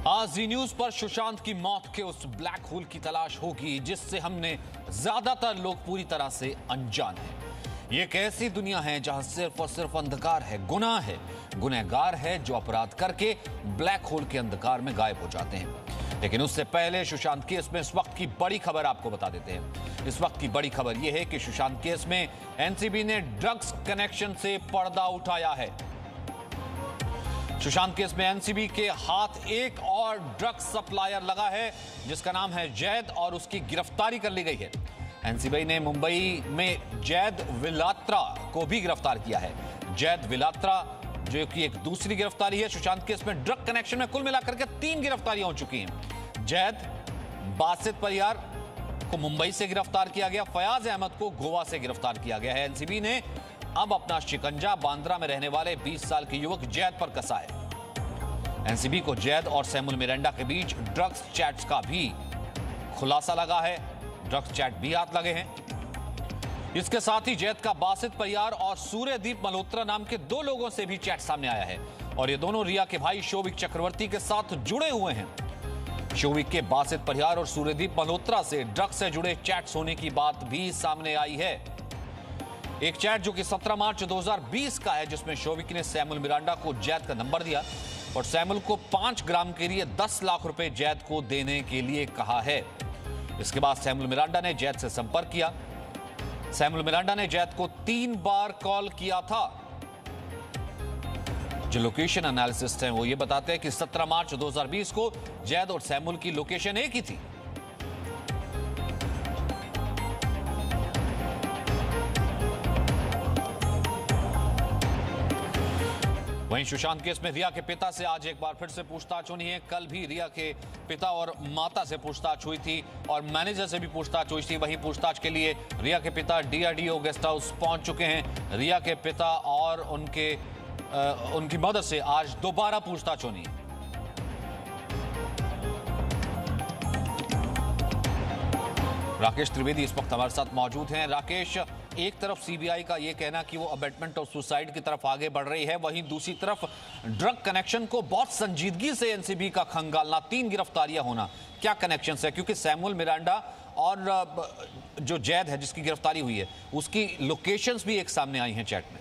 आज जी न्यूज पर सुशांत की मौत के उस ब्लैक होल की तलाश होगी जिससे हमने ज्यादातर लोग पूरी तरह से अनजान हैं। ये एक ऐसी दुनिया है जहां सिर्फ और सिर्फ अंधकार है, गुनाह है, गुनहगार है जो अपराध करके ब्लैक होल के अंधकार में गायब हो जाते हैं। लेकिन उससे पहले सुशांत केस में इस वक्त की बड़ी खबर आपको बता देते हैं। इस वक्त की बड़ी खबर यह है कि सुशांत केस में एनसीबी ने ड्रग्स कनेक्शन से पर्दा उठाया है। सुशांत केस में एनसीबी के हाथ एक और ड्रग्स सप्लायर लगा है जिसका नाम है जैद और उसकी गिरफ्तारी कर ली गई है। एनसीबी ने मुंबई में जैद विलात्रा को भी गिरफ्तार किया है। जैद विलात्रा जो कि एक दूसरी गिरफ्तारी है। सुशांत केस में ड्रग कनेक्शन में कुल मिलाकर के 3 गिरफ्तारियां हो चुकी हैं। जैद बासित परियार को मुंबई से गिरफ्तार किया गया, फयाज अहमद को गोवा से गिरफ्तार किया गया है। एनसीबी ने अब अपना शिकंजा बांद्रा में रहने वाले 20 साल के युवक जैद पर कसा है। एनसीबी को जैद और सैमुल मिरांडा के बीच ड्रग्स चैट्स का भी खुलासा लगा है। ड्रग्स चैट भी हाथ लगे हैं। इसके साथ ही जैद का बासित परियार और सूर्यदीप मल्होत्रा नाम के 2 लोगों से भी चैट सामने आया है और ये दोनों रिया के भाई शोभिक चक्रवर्ती के साथ जुड़े हुए हैं। शोभिक के बासित परियार और सूर्यदीप मल्होत्रा से ड्रग्स से जुड़े चैट्स होने की बात भी सामने आई है। एक चैट जो कि 17 मार्च 2020 का है जिसमें शोभिक ने सैमुल मिरांडा को जैद का नंबर दिया और सैमुल को 5 ग्राम के लिए 10 लाख रुपए जैद को देने के लिए कहा है। इसके बाद सैमुल मिरांडा ने जैद से संपर्क किया। सैमुल मिरांडा ने जैद को 3 बार कॉल किया था। जो लोकेशन एनालिसिस्ट हैं वो ये बताते हैं कि 17 मार्च 2020 को जैद और सैमुल की लोकेशन एक ही थी। वहीं सुशांत केस में रिया के पिता से आज एक बार फिर से पूछताछ होनी है। कल भी रिया के पिता और माता से पूछताछ हुई थी और मैनेजर से भी पूछताछ हुई थी। वहीं पूछताछ के लिए रिया के पिता डीआरडीओ गेस्ट हाउस पहुंच चुके हैं। रिया के पिता और उनकी मदद से आज दोबारा पूछताछ होनी है। राकेश त्रिवेदी इस वक्त हमारे साथ मौजूद हैं। राकेश, एक तरफ सीबीआई का यह कहना कि वो अबेटमेंट ऑफ सुसाइड की तरफ आगे बढ़ रही है, वहीं दूसरी तरफ ड्रग कनेक्शन को बहुत संजीदगी से एनसीबी का खंगालना, 3 गिरफ्तारियां होना, क्या कनेक्शन है? क्योंकि सैमुल मिरांडा और जो जैद है जिसकी गिरफ्तारी हुई है उसकी लोकेशंस भी एक सामने आई हैं चैट में।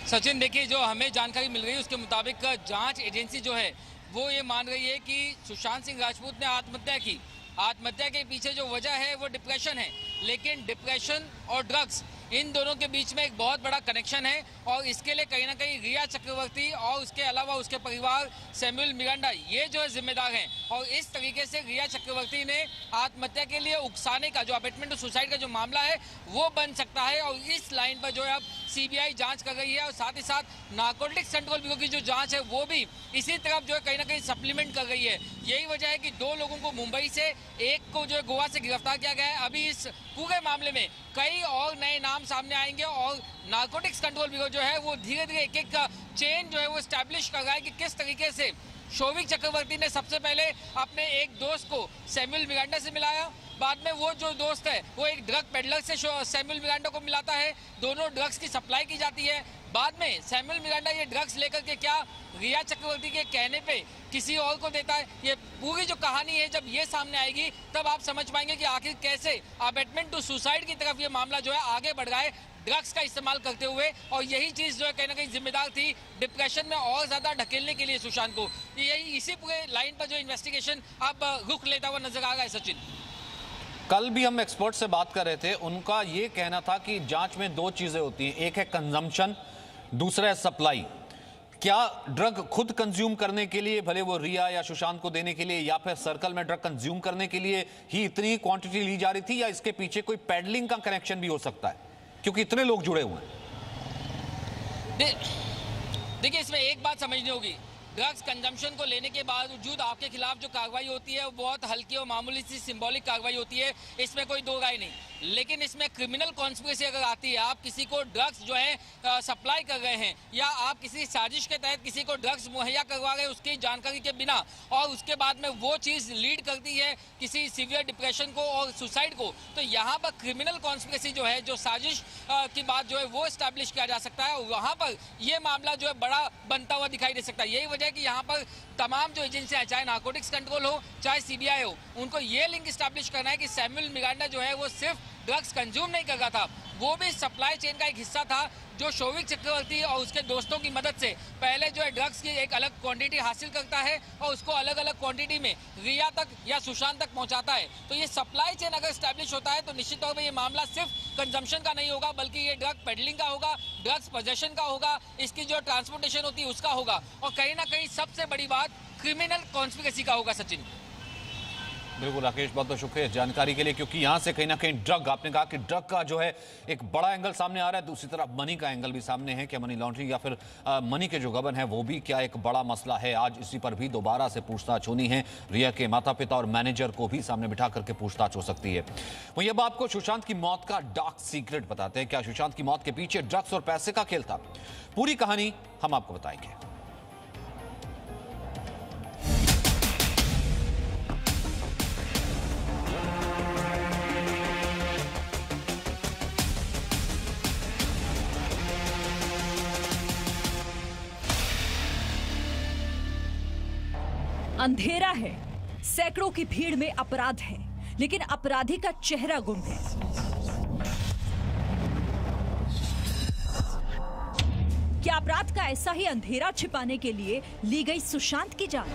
सचिन, देखिए, जो हमें जानकारी मिल रही है उसके मुताबिक जांच एजेंसी जो है वो ये मान रही है कि सुशांत सिंह राजपूत ने आत्महत्या की। आत्महत्या के पीछे जो वजह है वो डिप्रेशन है, लेकिन डिप्रेशन और ड्रग्स इन दोनों के बीच में एक बहुत बड़ा कनेक्शन है और इसके लिए कहीं ना कहीं रिया चक्रवर्ती और उसके अलावा उसके परिवार सैमुअल मिरांडा ये जो है जिम्मेदार हैं। और इस तरीके से रिया चक्रवर्ती ने आत्महत्या के लिए उकसाने का जो अबेटमेंट ऑफ सुसाइड का जो मामला है वो बन सकता है और इस लाइन पर जो है अब सीबीआई जांच कर रही है और साथ ही साथ नारकोटिक्स कंट्रोल ब्यूरो की जो जांच है वो भी इसी तरफ जो है कहीं ना कहीं सप्लीमेंट कर रही है। यही वजह है कि 2 लोगों को मुंबई से, एक को जो है गोवा से गिरफ्तार किया गया है। अभी इस पूरे मामले में कई और नए नाम सामने आएंगे और नारकोटिक्स कंट्रोल ब्यूरो जो है वो धीरे धीरे एक चेन जो है वो स्टैब्लिश कर रहा है कि किस तरीके से शोभिक चक्रवर्ती ने सबसे पहले अपने एक दोस्त को सैमुअल मिरांडा से मिलाया, बाद में वो जो दोस्त है वो एक ड्रग पेडलर से सैमुअल मिरांडा को मिलाता है, दोनों ड्रग्स की सप्लाई की जाती है। बाद में सैमुअल मिरांडा ये ड्रग्स लेकर के क्या रिया चक्रवर्ती के कहने पे किसी और को देता है। ये पूरी जो कहानी है जब ये सामने आएगी तब आप समझ पाएंगे कि आखिर कैसे अबेटमेंट टू सुसाइड की तरफ ये मामला जो है आगे बढ़ रहा है ड्रग्स का इस्तेमाल करते हुए। और यही चीज जो है कहीं ना कहीं जिम्मेदार थी डिप्रेशन में और ज्यादा ढकेलने के लिए सुशांत को। यही इसी पूरे लाइन पर जो इन्वेस्टिगेशन अब रुख लेता हुआ नजर आ रहा है। सचिन, कल भी हम एक्सपर्ट से बात कर रहे थे, उनका यह कहना था कि जांच में 2 चीजें होती हैं, एक है कंजम्पशन, दूसरा है सप्लाई। क्या ड्रग खुद कंज्यूम करने के लिए, भले वो रिया या सुशांत को देने के लिए या फिर सर्कल में ड्रग कंज्यूम करने के लिए ही इतनी क्वांटिटी ली जा रही थी, या इसके पीछे कोई पेडलिंग का कनेक्शन भी हो सकता है क्योंकि इतने लोग जुड़े हुए हैं? देखिए, इसमें एक बात समझनी होगी, ड्रग्स कंजम्पशन को लेने के बावजूद आपके खिलाफ जो कार्रवाई होती है वो बहुत हल्की और मामूली सी सिंबॉलिक कार्रवाई होती है, इसमें कोई 2 राय नहीं। लेकिन इसमें क्रिमिनल कॉन्स्पिरेसी अगर आती है, आप किसी को ड्रग्स जो है सप्लाई कर रहे हैं या आप किसी साजिश के तहत किसी को ड्रग्स मुहैया करवा रहे हैं उसकी जानकारी के बिना, और उसके बाद में वो चीज़ लीड करती है किसी सीवियर डिप्रेशन को और सुसाइड को, तो यहाँ पर क्रिमिनल कॉन्स्पिरेसी जो है, जो साजिश की बात जो है वो एस्टैब्लिश किया जा सकता है और वहाँ पर ये मामला जो है बड़ा बनता हुआ दिखाई दे सकता है। यही वजह है कि यहाँ पर तमाम जो एजेंसियां, चाहे नारकोटिक्स कंट्रोल हो चाहे सीबीआई हो, उनको ये लिंक एस्टैब्लिश करना है कि सैमुअल मिरांडा जो है वो सिर्फ ड्रग्स कंज्यूम नहीं कर रहा था, वो भी सप्लाई चेन का एक हिस्सा था, जो शौविक चक्रवर्ती और उसके दोस्तों की मदद से पहले जो है ड्रग्स की एक अलग क्वांटिटी हासिल करता है और उसको अलग अलग क्वांटिटी में रिया तक या सुशांत तक पहुंचाता है। तो ये सप्लाई चेन अगर स्टैब्लिश होता है तो निश्चित तौर पर ये मामला सिर्फ कंजम्पशन का नहीं होगा, बल्कि ये ड्रग पेडलिंग का होगा, ड्रग्स पोजेशन का होगा, इसकी जो ट्रांसपोर्टेशन होती है उसका होगा, और कहीं ना कहीं सबसे बड़ी बात क्रिमिनल कॉन्स्पिरेसी का होगा। सचिन, बिल्कुल राकेश, बहुत बहुत शुक्रिया जानकारी के लिए, क्योंकि यहाँ से कहीं ना कहीं ड्रग, आपने कहा कि ड्रग का जो है एक बड़ा एंगल सामने आ रहा है, दूसरी तरफ मनी का एंगल भी सामने है। क्या मनी लॉन्ड्रिंग या फिर मनी के जो गबन है वो भी क्या एक बड़ा मसला है? आज इसी पर भी दोबारा से पूछताछ होनी है। रिया के माता पिता और मैनेजर को भी सामने बिठा करके पूछताछ हो सकती है। वहीं अब आपको सुशांत की मौत का डार्क सीक्रेट बताते हैं। क्या सुशांत की मौत के पीछे ड्रग्स और पैसे का खेल था? पूरी कहानी हम आपको बताएंगे। अंधेरा है, सैकड़ों की भीड़ में अपराध है, लेकिन अपराधी का चेहरा गुम है। क्या अपराध का ऐसा ही अंधेरा छिपाने के लिए ली गई सुशांत की जान?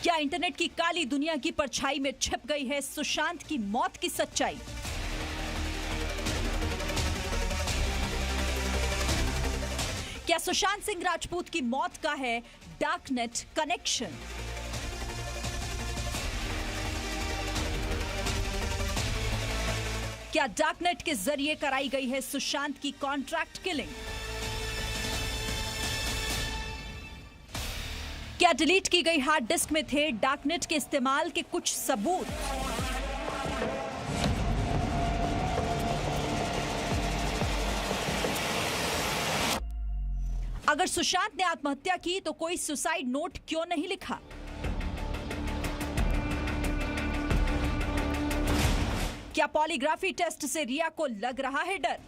क्या इंटरनेट की काली दुनिया की परछाई में छिप गई है सुशांत की मौत की सच्चाई? क्या सुशांत सिंह राजपूत की मौत का है डार्कनेट कनेक्शन? क्या डार्कनेट के जरिए कराई गई है सुशांत की कॉन्ट्रैक्ट किलिंग? क्या डिलीट की गई हार्ड डिस्क में थे डार्कनेट के इस्तेमाल के कुछ सबूत? अगर सुशांत ने आत्महत्या की तो कोई सुसाइड नोट क्यों नहीं लिखा? क्या पॉलीग्राफी टेस्ट से रिया को लग रहा है डर?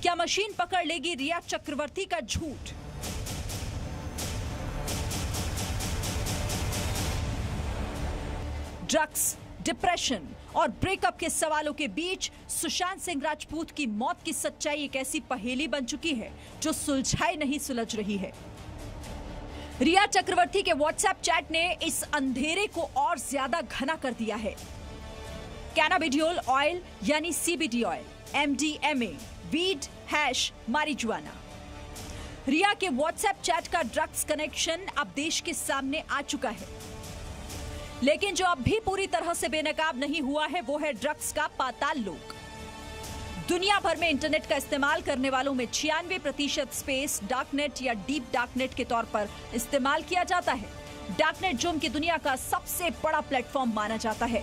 क्या मशीन पकड़ लेगी रिया चक्रवर्ती का झूठ? ड्रग्स, डिप्रेशन और ब्रेकअप के सवालों के बीच सुशांत सिंह राजपूत की मौत की सच्चाई एक ऐसी पहेली बन चुकी है जो सुलझाई नहीं सुलझ रही है। रिया चक्रवर्ती के व्हाट्सएप चैट ने इस अंधेरे को और ज्यादा घना कर दिया है। कैनाबिडियोल ऑयल यानी CBD oil, MDMA, weed hash marijuana. Rhea के व्हाट्सएप चैट का ड्रग्स कनेक्शन अब देश के सामने आ चुका है, लेकिन जो अब भी पूरी तरह से बेनकाब नहीं हुआ है वो है ड्रग्स का पाताल लोक। दुनिया भर में इंटरनेट का इस्तेमाल करने वालों में 96% स्पेस डार्कनेट या डीप डार्कनेट के तौर पर इस्तेमाल किया जाता है। डार्कनेट जुर्म की दुनिया का सबसे बड़ा प्लेटफॉर्म माना जाता है।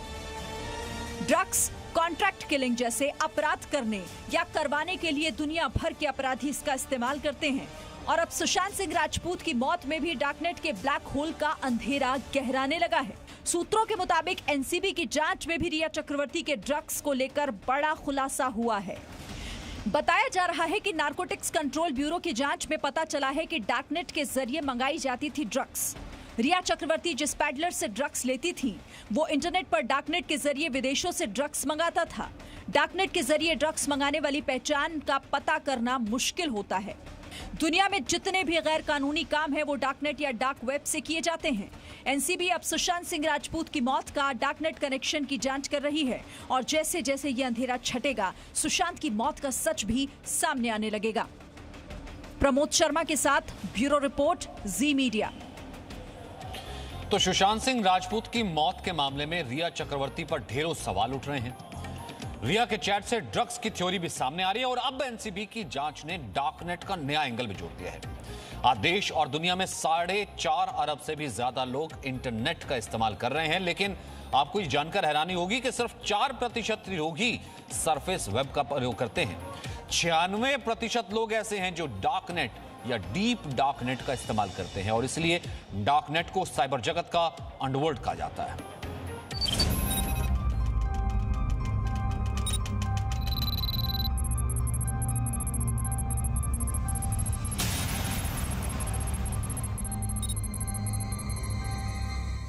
ड्रग्स, कॉन्ट्रैक्ट किलिंग जैसे अपराध करने या करवाने के लिए दुनिया भर के अपराधी इसका इस्तेमाल करते हैं, और अब सुशांत सिंह राजपूत की मौत में भी डार्कनेट के ब्लैक होल का अंधेरा गहराने लगा है। सूत्रों के मुताबिक एनसीबी की जांच में भी रिया चक्रवर्ती के ड्रग्स को लेकर बड़ा खुलासा हुआ है। बताया जा रहा है कि नारकोटिक्स कंट्रोल ब्यूरो की जांच में पता चला है कि डार्कनेट के जरिए मंगाई जाती थी ड्रग्स। रिया चक्रवर्ती जिस पैडलर से ड्रग्स लेती थी वो इंटरनेट पर डार्कनेट के जरिए विदेशों से ड्रग्स मंगाता था। डार्कनेट के जरिए ड्रग्स मंगाने वाली पहचान का पता करना मुश्किल होता है। दुनिया में जितने भी गैर कानूनी काम है वो डार्कनेट या डार्क वेब से किए जाते हैं। एनसीबी अब सुशांत सिंह राजपूत की मौत का डार्कनेट कनेक्शन की जांच कर रही है, और जैसे जैसे ये अंधेरा छटेगा सुशांत की मौत का सच भी सामने आने लगेगा। प्रमोद शर्मा के साथ ब्यूरो रिपोर्ट, जी मीडिया। तो सुशांत सिंह राजपूत की मौत के मामले में रिया चक्रवर्ती पर ढेरों सवाल उठ रहे हैं। रिया के चैट से ड्रग्स की थ्योरी भी सामने आ रही है, और अब एनसीबी की जांच ने डार्कनेट का नया एंगल भी जोड़ दिया है। आज देश और दुनिया में 4.5 अरब से भी ज्यादा लोग इंटरनेट का इस्तेमाल कर रहे हैं, लेकिन आपको ये जानकर हैरानी होगी कि सिर्फ 4% लोग ही सरफेस वेब का प्रयोग करते हैं। 96% लोग ऐसे हैं जो डार्क नेट या डीप डार्क नेट का इस्तेमाल करते हैं और इसलिए डार्क नेट को साइबर जगत का अंडरवर्ल्ड कहा जाता है।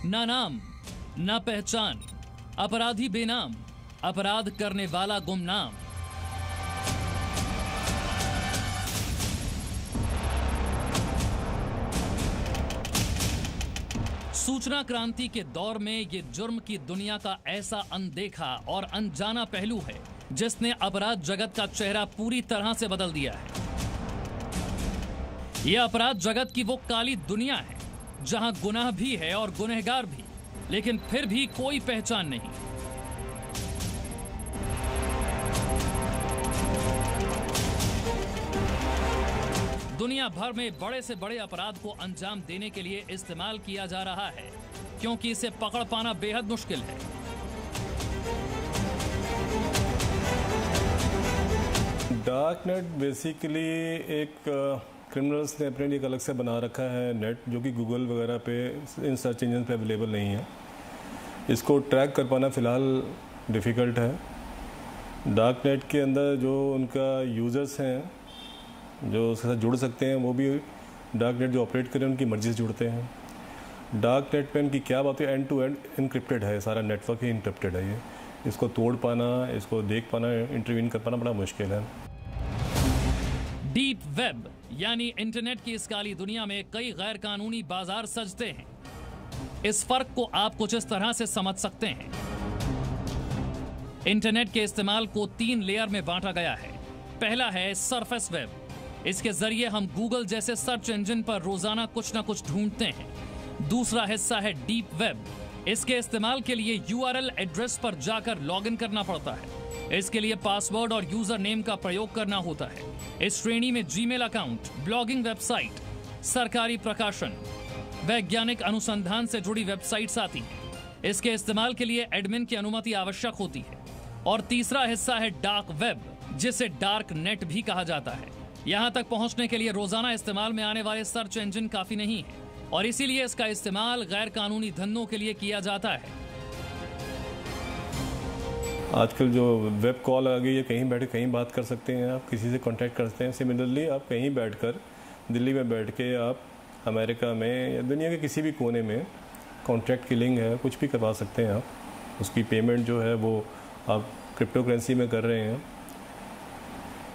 ना नाम ना पहचान, अपराधी बेनाम, अपराध करने वाला गुमनाम। सूचना क्रांति के दौर में ये जुर्म की दुनिया का ऐसा अनदेखा और अनजाना पहलू है जिसने अपराध जगत का चेहरा पूरी तरह से बदल दिया है। यह अपराध जगत की वो काली दुनिया है जहां गुनाह भी है और गुनहगार भी, लेकिन फिर भी कोई पहचान नहीं। दुनिया भर में बड़े से बड़े अपराध को अंजाम देने के लिए इस्तेमाल किया जा रहा है, क्योंकि इसे पकड़ पाना बेहद मुश्किल है। डार्क नेट बेसिकली एक क्रिमिनल्स ने अपने लिए एक अलग से बना रखा है नेट, जो कि गूगल वगैरह पे इन सर्च इंजन पे अवेलेबल नहीं है। इसको ट्रैक कर पाना फ़िलहाल डिफ़िकल्ट है। डार्क नेट के अंदर जो उनका यूज़र्स हैं जो उसके साथ जुड़ सकते हैं, वो भी डार्क नेट जो ऑपरेट करें उनकी मर्ज़ी से जुड़ते हैं। डार्क नेट पे इनकी क्या बात है, एंड टू एंड इनक्रिप्टेड है, सारा नेटवर्क ही इनक्रिप्टेड है। ये इसको तोड़ पाना, इसको देख पाना, इंटरवीन कर पाना बड़ा मुश्किल है। डीप वेब यानी इंटरनेट की इस काली दुनिया में कई गैर कानूनी बाजार सजते हैं। इस फर्क को आप कुछ इस तरह से समझ सकते हैं। इंटरनेट के इस्तेमाल को 3 लेयर में बांटा गया है। पहला है सरफेस वेब। इसके जरिए हम गूगल जैसे सर्च इंजन पर रोजाना कुछ ना कुछ ढूंढते हैं। दूसरा हिस्सा है डीप वेब। इसके इस्तेमाल के लिए URL एड्रेस पर जाकर लॉगिन करना पड़ता है। इसके लिए पासवर्ड और यूजर नेम का प्रयोग करना होता है। इस श्रेणी में जीमेल अकाउंट, ब्लॉगिंग वेबसाइट, सरकारी प्रकाशन, वैज्ञानिक अनुसंधान से जुड़ी वेबसाइट्स आती हैं। इसके इस्तेमाल के लिए एडमिन की अनुमति आवश्यक होती है। और तीसरा हिस्सा है डार्क वेब, जिसे डार्क नेट भी कहा जाता है। यहाँ तक पहुँचने के लिए रोजाना इस्तेमाल में आने वाले सर्च इंजन काफी नहीं है और इसीलिए इसका इस्तेमाल गैर कानूनी धंधों के लिए किया जाता है। आजकल जो वेब कॉल आ गई है, कहीं बैठे कहीं बात कर सकते हैं, आप किसी से कांटेक्ट करते हैं। सिमिलरली आप कहीं बैठकर दिल्ली में बैठ के आप अमेरिका में या दुनिया के किसी भी कोने में कॉन्ट्रैक्ट किलिंग है, कुछ भी करवा सकते हैं आप। उसकी पेमेंट जो है वो आप क्रिप्टो करेंसी में कर रहे हैं।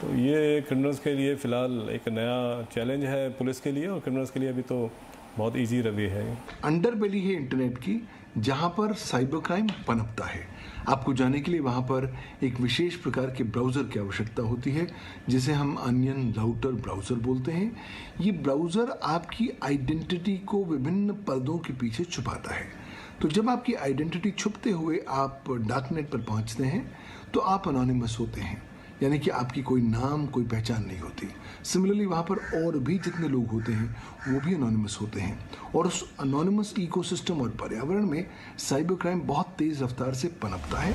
तो ये क्रिमिनल्स के लिए फ़िलहाल एक नया चैलेंज है, पुलिस के लिए और क्रिमिनल्स के लिए अभी तो बहुत इजी रवि है। अंडरबेली है इंटरनेट की, जहां पर साइबर क्राइम पनपता है। आपको जाने के लिए वहां पर एक विशेष प्रकार के ब्राउज़र की आवश्यकता होती है, जिसे हम अनियन राउटर ब्राउज़र बोलते हैं। ये ब्राउज़र आपकी आइडेंटिटी को विभिन्न पर्दों के पीछे छुपाता है। तो जब आपकी आइडेंटिटी छुपते हुए आप डार्क नेट पर पहुंचते हैं तो आप अनोनिमस होते हैं, यानी कि आपकी कोई नाम, कोई पहचान नहीं होती। सिमिलरली वहाँ पर और भी जितने लोग होते हैं वो भी अनोनिमस होते हैं और उस अनोनिमस इकोसिस्टम और पर्यावरण में साइबर क्राइम बहुत तेज रफ्तार से पनपता है।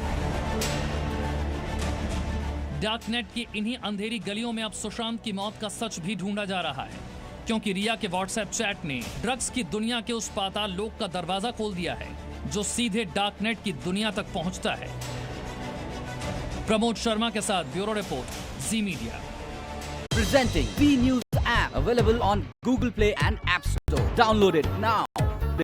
डार्क नेट की इन्हीं अंधेरी गलियों में अब सुशांत की मौत का सच भी ढूंढा जा रहा है, क्योंकि रिया के व्हाट्सएप चैट ने ड्रग्स की दुनिया के उस पाताल लोक का दरवाजा खोल दिया है जो सीधे डार्क नेट की दुनिया तक पहुंचता है। प्रमोद शर्मा के साथ bureau report, ji media. Presenting B News app, available on Google Play and App Store. Download it now.